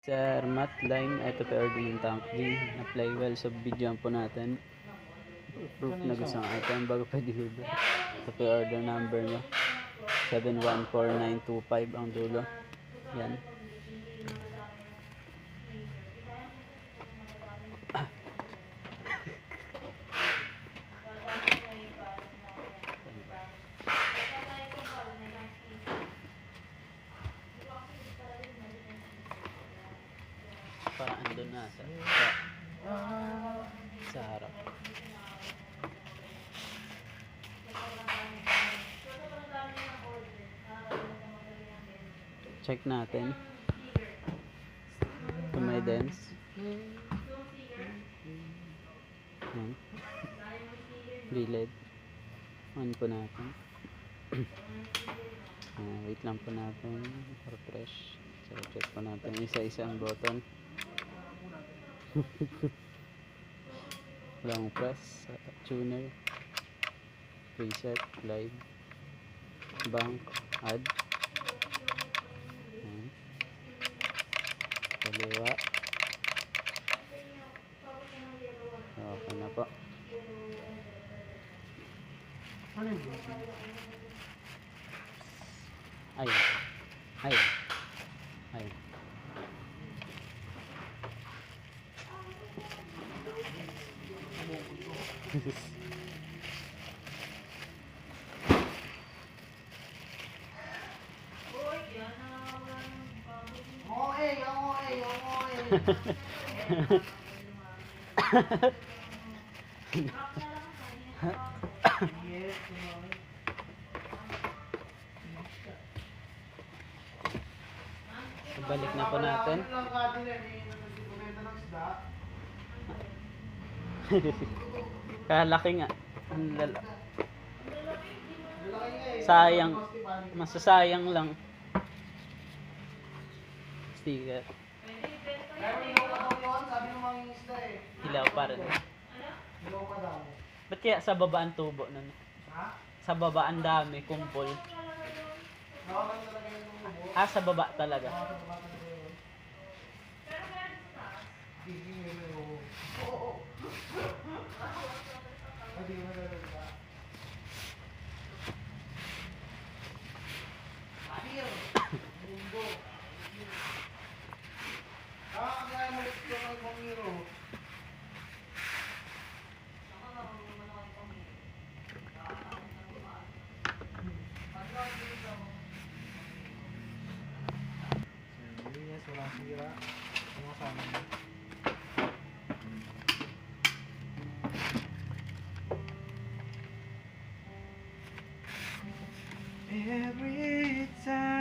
Sir Matt Lime, ito pa order ng tank D. Apply well sa video po natin. Proof na gusto ng item bago pa deliver. Ito pa order number nyo. 714925 ang dulo. Yan. Para andun na sa harap. Check natin kung may dents. Yan. Gilid. On po natin. Wait lang po natin. Refresh. So check po natin isa-isa ang button. Long press, tuner, preset, live, bank, add, kaliwa. Okay na po. Ayun. Ayun. Ayun. Balik na po natin. Kalaki nga. Ang lala. Sayang. Masasayang lang. Sticker. Hilaw pa rin. Ba't kaya sa baba ang tubo nun? Sa baba ang dami, kumpol. Sa baba talaga. Every time